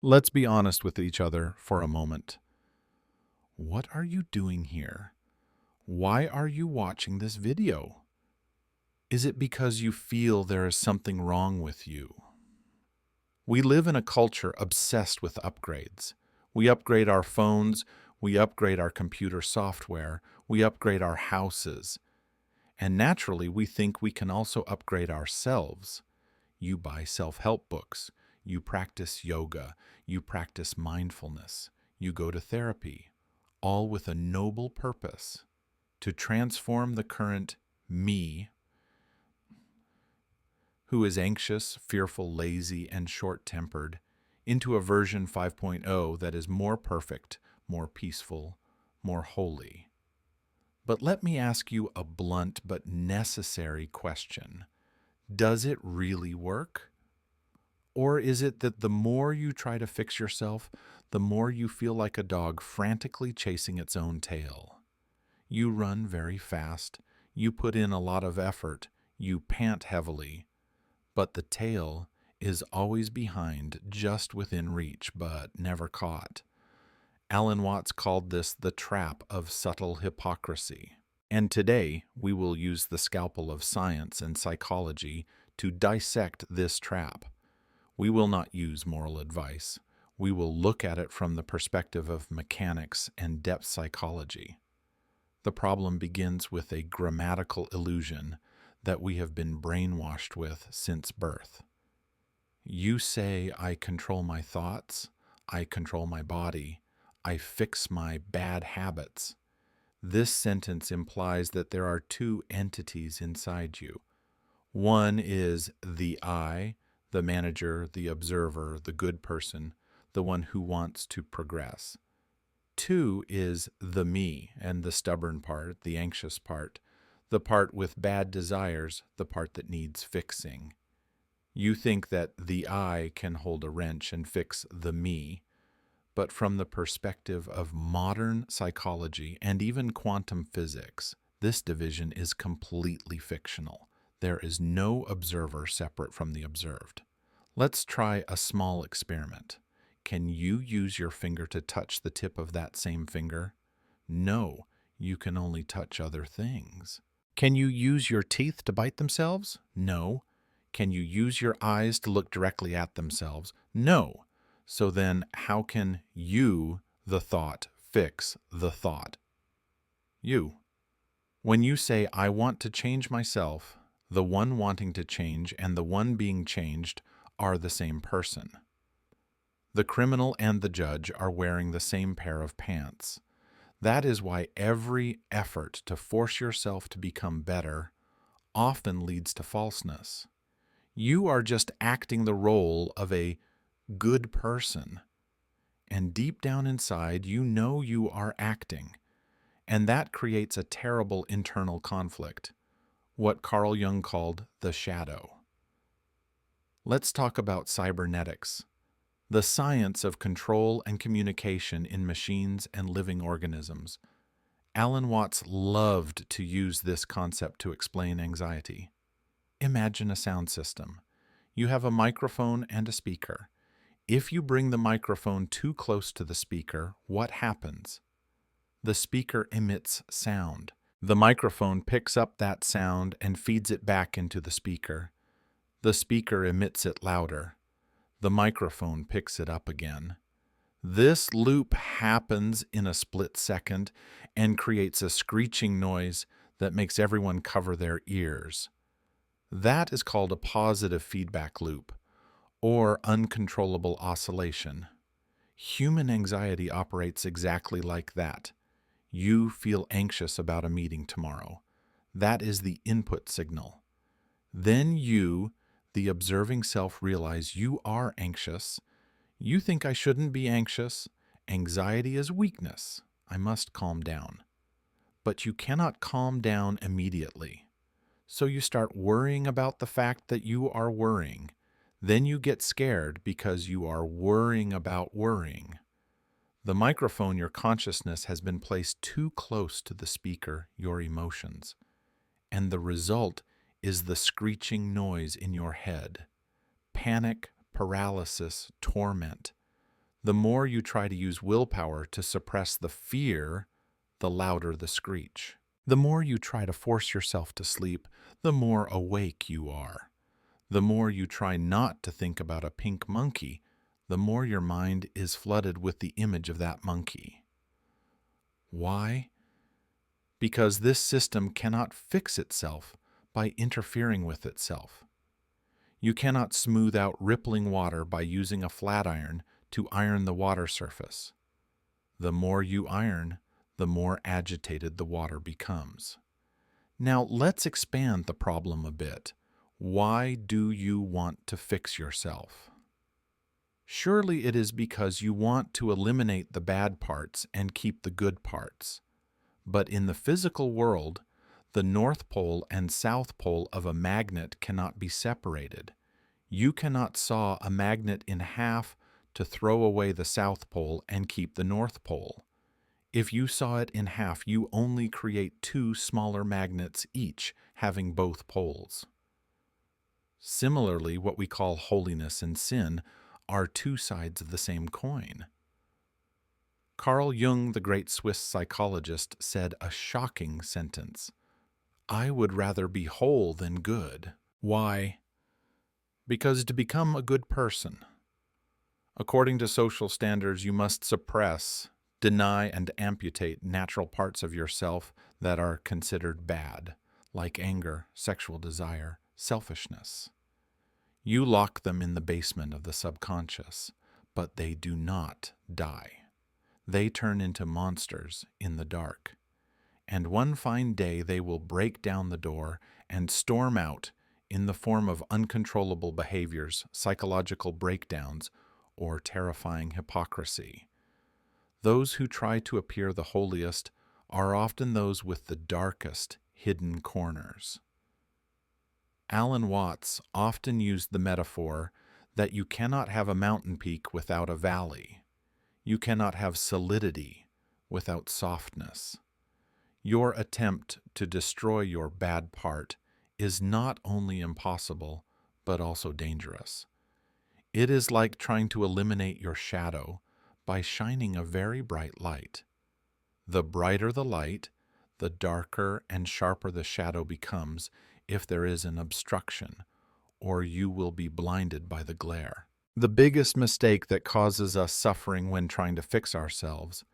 Let's be honest with each other for a moment. What are you doing here? Why are you watching this video? Is it because you feel there is something wrong with you? We live in a culture obsessed with upgrades. We upgrade our phones, we upgrade our computer software, we upgrade our houses. And naturally, we think we can also upgrade ourselves. You buy self-help books, you practice yoga, you practice mindfulness, you go to therapy, all with a noble purpose to transform the current me, who is anxious, fearful, lazy, and short-tempered, into a version 5.0 that is more perfect, more peaceful, more holy. But let me ask you a blunt but necessary question. Does it really work? Or is it that the more you try to fix yourself, the more you feel like a dog frantically chasing its own tail? You run very fast, you put in a lot of effort, you pant heavily, but the tail is always behind, just within reach, but never caught. Alan Watts called this the trap of subtle hypocrisy. And today, we will use the scalpel of science and psychology to dissect this trap. We will not use moral advice. We will look at it from the perspective of mechanics and depth psychology. The problem begins with a grammatical illusion that we have been brainwashed with since birth. You say, I control my thoughts, I control my body, I fix my bad habits. This sentence implies that there are two entities inside you. One is the I, the manager, the observer, the good person, the one who wants to progress. Two is the me, and the stubborn part, the anxious part, the part with bad desires, the part that needs fixing. You think that the I can hold a wrench and fix the me, but from the perspective of modern psychology and even quantum physics, this division is completely fictional. There is no observer separate from the observed. Let's try a small experiment. Can you use your finger to touch the tip of that same finger? No, you can only touch other things. Can you use your teeth to bite themselves? No. Can you use your eyes to look directly at themselves? No. So then, how can you, the thought, fix the thought? You. When you say, I want to change myself, the one wanting to change and the one being changed are the same person. The criminal and the judge are wearing the same pair of pants. That is why every effort to force yourself to become better often leads to falseness. You are just acting the role of a good person. And deep down inside, you know you are acting. And that creates a terrible internal conflict, what Carl Jung called the shadow. Let's talk about cybernetics, the science of control and communication in machines and living organisms. Alan Watts loved to use this concept to explain anxiety. Imagine a sound system. You have a microphone and a speaker. If you bring the microphone too close to the speaker, what happens? The speaker emits sound. The microphone picks up that sound and feeds it back into the speaker. The speaker emits it louder. The microphone picks it up again. This loop happens in a split second and creates a screeching noise that makes everyone cover their ears. That is called a positive feedback loop, or uncontrollable oscillation. Human anxiety operates exactly like that. You feel anxious about a meeting tomorrow. That is the input signal. Then you, the observing self, realize you are anxious. You think I shouldn't be anxious. Anxiety is weakness. I must calm down. But you cannot calm down immediately. So you start worrying about the fact that you are worrying. Then you get scared because you are worrying about worrying. The microphone, your consciousness, has been placed too close to the speaker, your emotions. And the result is the screeching noise in your head. Panic, paralysis, torment. The more you try to use willpower to suppress the fear, the louder the screech. The more you try to force yourself to sleep, the more awake you are. The more you try not to think about a pink monkey, the more your mind is flooded with the image of that monkey. Why? Because this system cannot fix itself by interfering with itself. You cannot smooth out rippling water by using a flat iron to iron the water surface. The more you iron, the more agitated the water becomes. Now let's expand the problem a bit. Why do you want to fix yourself? Surely it is because you want to eliminate the bad parts and keep the good parts. But in the physical world, the North Pole and South Pole of a magnet cannot be separated. You cannot saw a magnet in half to throw away the South Pole and keep the North Pole. If you saw it in half, you only create two smaller magnets each, having both poles. Similarly, what we call holiness and sin are two sides of the same coin. Carl Jung, the great Swiss psychologist, said a shocking sentence: "I would rather be whole than good." Why? Because to become a good person, according to social standards, you must suppress, deny, and amputate natural parts of yourself that are considered bad, like anger, sexual desire, selfishness. You lock them in the basement of the subconscious, but they do not die. They turn into monsters in the dark. And one fine day they will break down the door and storm out in the form of uncontrollable behaviors, psychological breakdowns, or terrifying hypocrisy. Those who try to appear the holiest are often those with the darkest hidden corners. Alan Watts often used the metaphor that you cannot have a mountain peak without a valley. You cannot have solidity without softness. Your attempt to destroy your bad part is not only impossible, but also dangerous. It is like trying to eliminate your shadow by shining a very bright light. The brighter the light, the darker and sharper the shadow becomes if there is an obstruction, or you will be blinded by the glare. The biggest mistake that causes us suffering when trying to fix ourselves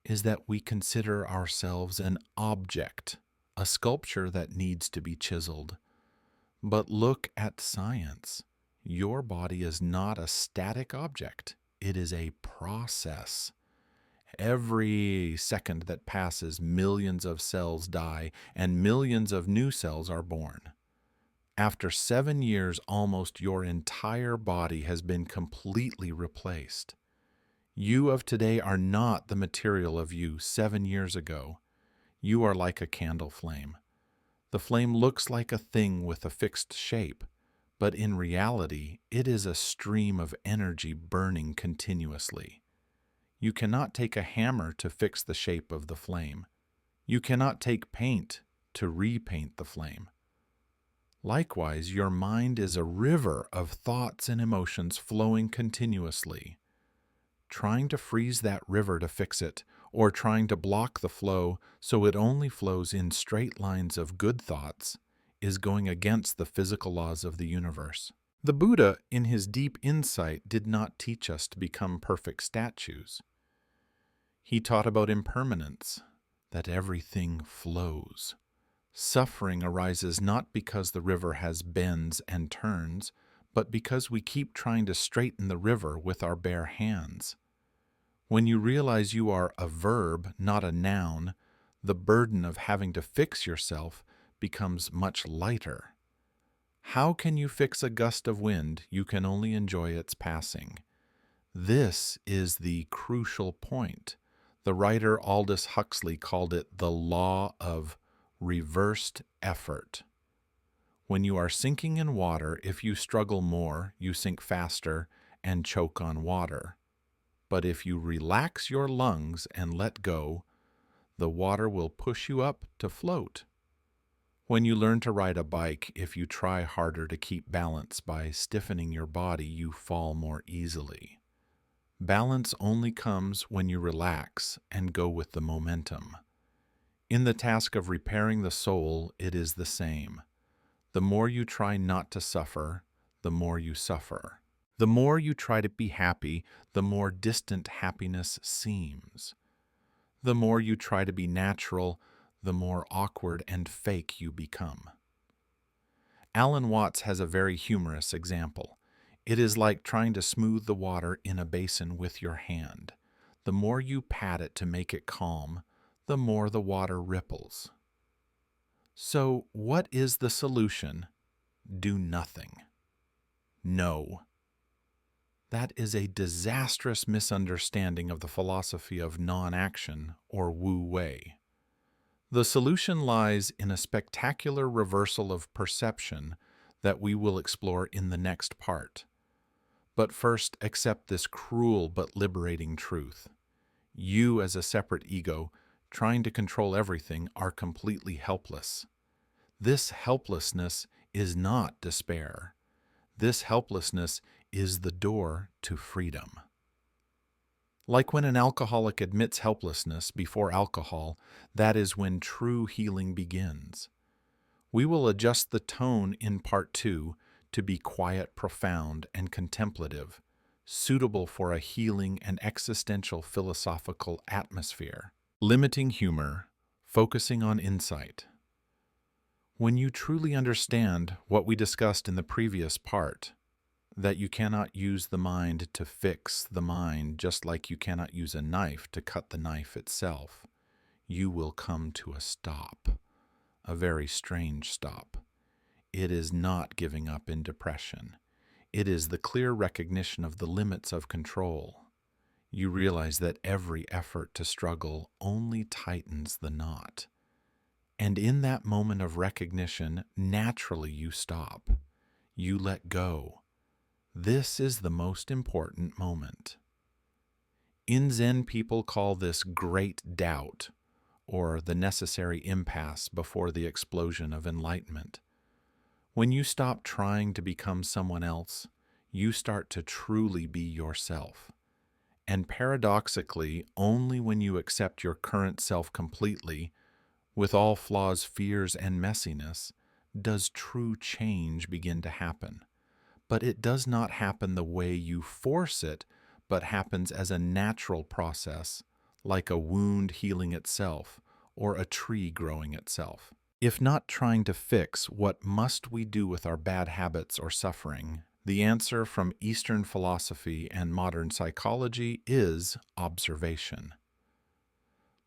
is that we consider ourselves an object, a sculpture that needs to be chiseled. But look at science. Your body is not a static object. It is a process. Every second that passes, millions of cells die and millions of new cells are born. After 7 years, almost your entire body has been completely replaced. You of today are not the material of you 7 years ago. You are like a candle flame. The flame looks like a thing with a fixed shape, but in reality, it is a stream of energy burning continuously. You cannot take a hammer to fix the shape of the flame. You cannot take paint to repaint the flame. Likewise, your mind is a river of thoughts and emotions flowing continuously. Trying to freeze that river to fix it, or trying to block the flow so it only flows in straight lines of good thoughts, is going against the physical laws of the universe. The Buddha, in his deep insight, did not teach us to become perfect statues. He taught about impermanence, that everything flows. Suffering arises not because the river has bends and turns, but because we keep trying to straighten the river with our bare hands. When you realize you are a verb, not a noun, the burden of having to fix yourself becomes much lighter. How can you fix a gust of wind? You can only enjoy its passing. This is the crucial point. The writer Aldous Huxley called it the law of reversed effort. When you are sinking in water, if you struggle more, you sink faster and choke on water. But if you relax your lungs and let go, the water will push you up to float. When you learn to ride a bike, if you try harder to keep balance by stiffening your body, you fall more easily. Balance only comes when you relax and go with the momentum. In the task of repairing the soul, it is the same. The more you try not to suffer, the more you suffer. The more you try to be happy, the more distant happiness seems. The more you try to be natural, the more awkward and fake you become. Alan Watts has a very humorous example. It is like trying to smooth the water in a basin with your hand. The more you pat it to make it calm, the more the water ripples. So, what is the solution? Do nothing. No. That is a disastrous misunderstanding of the philosophy of non-action, or Wu Wei. The solution lies in a spectacular reversal of perception that we will explore in the next part. But first, accept this cruel but liberating truth. You, as a separate ego, trying to control everything, are completely helpless. This helplessness is not despair. This helplessness is the door to freedom. Like when an alcoholic admits helplessness before alcohol, that is when true healing begins. We will adjust the tone in Part 2 to be quiet, profound, and contemplative, suitable for a healing and existential philosophical atmosphere. Limiting humor, focusing on insight. When you truly understand what we discussed in the previous part, that you cannot use the mind to fix the mind just like you cannot use a knife to cut the knife itself, you will come to a stop, a very strange stop. It is not giving up in depression. It is the clear recognition of the limits of control. You realize that every effort to struggle only tightens the knot. And in that moment of recognition, naturally you stop. You let go. This is the most important moment. In Zen, people call this great doubt, or the necessary impasse before the explosion of enlightenment. When you stop trying to become someone else, you start to truly be yourself. And paradoxically, only when you accept your current self completely, with all flaws, fears, and messiness, does true change begin to happen. But it does not happen the way you force it, but happens as a natural process, like a wound healing itself, or a tree growing itself. If not trying to fix what must we do with our bad habits or suffering, the answer from Eastern philosophy and modern psychology is observation.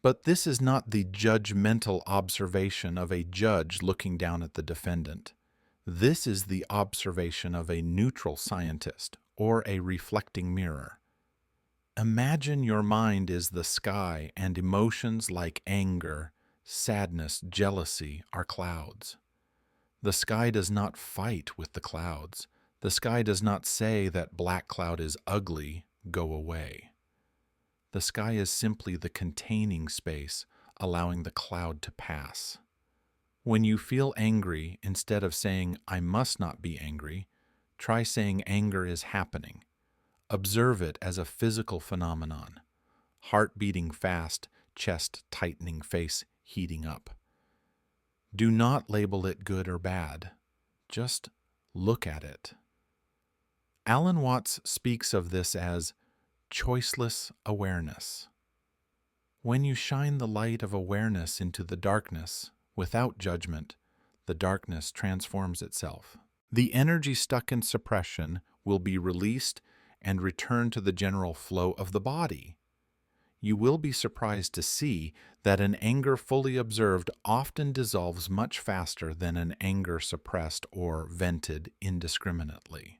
But this is not the judgmental observation of a judge looking down at the defendant. This is the observation of a neutral scientist or a reflecting mirror. Imagine your mind is the sky and emotions like anger, sadness, jealousy are clouds. The sky does not fight with the clouds. The sky does not say that black cloud is ugly, go away. The sky is simply the containing space, allowing the cloud to pass. When you feel angry, instead of saying, I must not be angry, try saying anger is happening. Observe it as a physical phenomenon. Heart beating fast, chest tightening, face heating up. Do not label it good or bad. Just look at it. Alan Watts speaks of this as choiceless awareness. When you shine the light of awareness into the darkness, without judgment, the darkness transforms itself. The energy stuck in suppression will be released and return to the general flow of the body. You will be surprised to see that an anger fully observed often dissolves much faster than an anger suppressed or vented indiscriminately.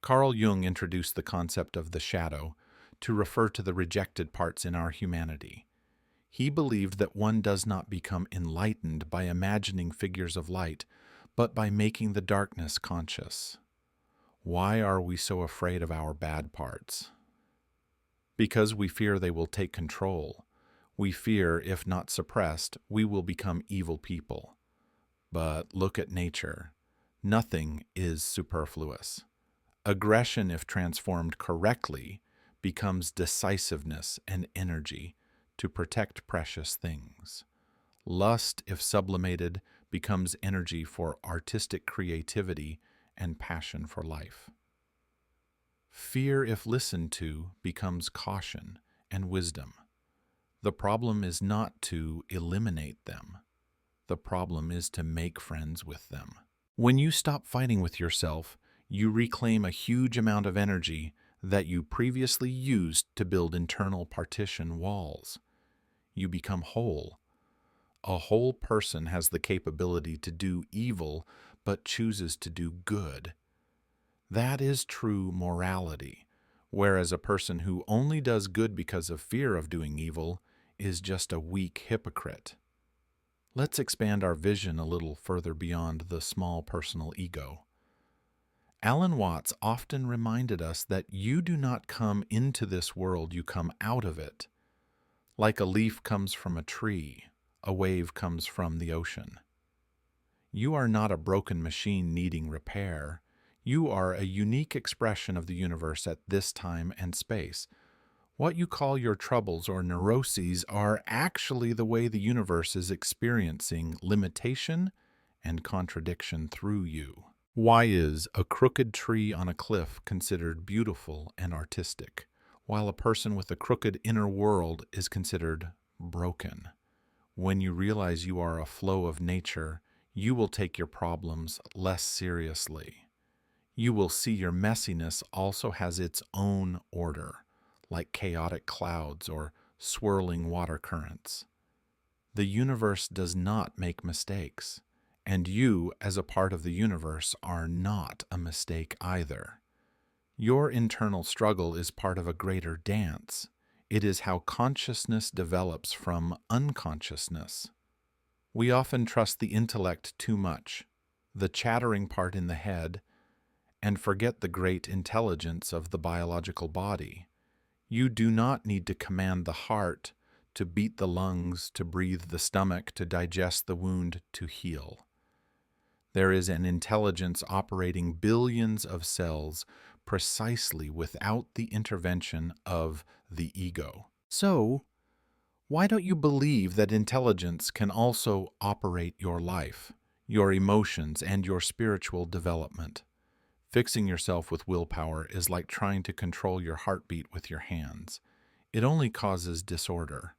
Carl Jung introduced the concept of the shadow to refer to the rejected parts in our humanity. He believed that one does not become enlightened by imagining figures of light, but by making the darkness conscious. Why are we so afraid of our bad parts? Because we fear they will take control. We fear, if not suppressed, we will become evil people. But look at nature. Nothing is superfluous. Aggression, if transformed correctly, becomes decisiveness and energy to protect precious things. Lust, if sublimated, becomes energy for artistic creativity and passion for life. Fear, if listened to, becomes caution and wisdom. The problem is not to eliminate them. The problem is to make friends with them. When you stop fighting with yourself, you reclaim a huge amount of energy that you previously used to build internal partition walls. You become whole. A whole person has the capability to do evil, but chooses to do good. That is true morality, whereas a person who only does good because of fear of doing evil is just a weak hypocrite. Let's expand our vision a little further beyond the small personal ego. Alan Watts often reminded us that you do not come into this world, you come out of it. Like a leaf comes from a tree, a wave comes from the ocean. You are not a broken machine needing repair. You are a unique expression of the universe at this time and space. What you call your troubles or neuroses are actually the way the universe is experiencing limitation and contradiction through you. Why is a crooked tree on a cliff considered beautiful and artistic, while a person with a crooked inner world is considered broken? When you realize you are a flow of nature, you will take your problems less seriously. You will see your messiness also has its own order, like chaotic clouds or swirling water currents. The universe does not make mistakes, and you, as a part of the universe, are not a mistake either. Your internal struggle is part of a greater dance. It is how consciousness develops from unconsciousness. We often trust the intellect too much, the chattering part in the head, and forget the great intelligence of the biological body. You do not need to command the heart, to beat the lungs, to breathe the stomach, to digest the wound, to heal. There is an intelligence operating billions of cells precisely without the intervention of the ego. So, why don't you believe that intelligence can also operate your life, your emotions, and your spiritual development? Fixing yourself with willpower is like trying to control your heartbeat with your hands. It only causes disorder.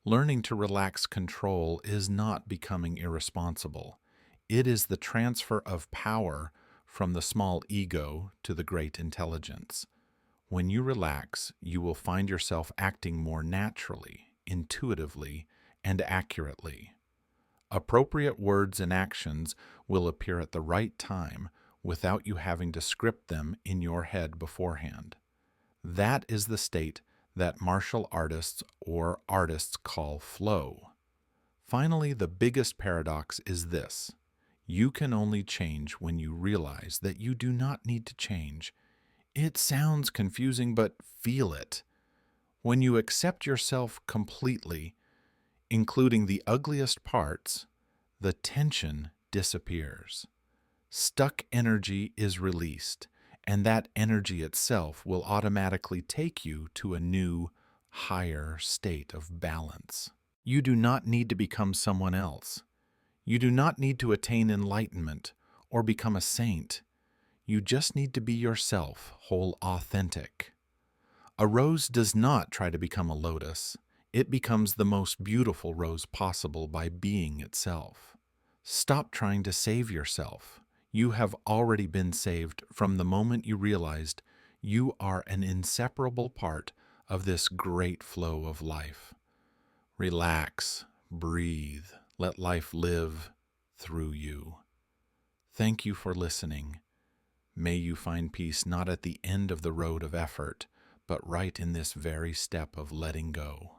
Learning to relax control is not becoming irresponsible. It is the transfer of power from the small ego to the great intelligence. When you relax, you will find yourself acting more naturally, intuitively, and accurately. Appropriate words and actions will appear at the right time without you having to script them in your head beforehand. That is the state that martial artists or artists call flow. Finally, the biggest paradox is this. You can only change when you realize that you do not need to change. It sounds confusing, but feel it. When you accept yourself completely, including the ugliest parts, the tension disappears. Stuck energy is released, and that energy itself will automatically take you to a new, higher state of balance. You do not need to become someone else. You do not need to attain enlightenment or become a saint. You just need to be yourself, whole authentic. A rose does not try to become a lotus. It becomes the most beautiful rose possible by being itself. Stop trying to save yourself. You have already been saved from the moment you realized you are an inseparable part of this great flow of life. Relax, breathe, let life live through you. Thank you for listening. May you find peace not at the end of the road of effort, but right in this very step of letting go.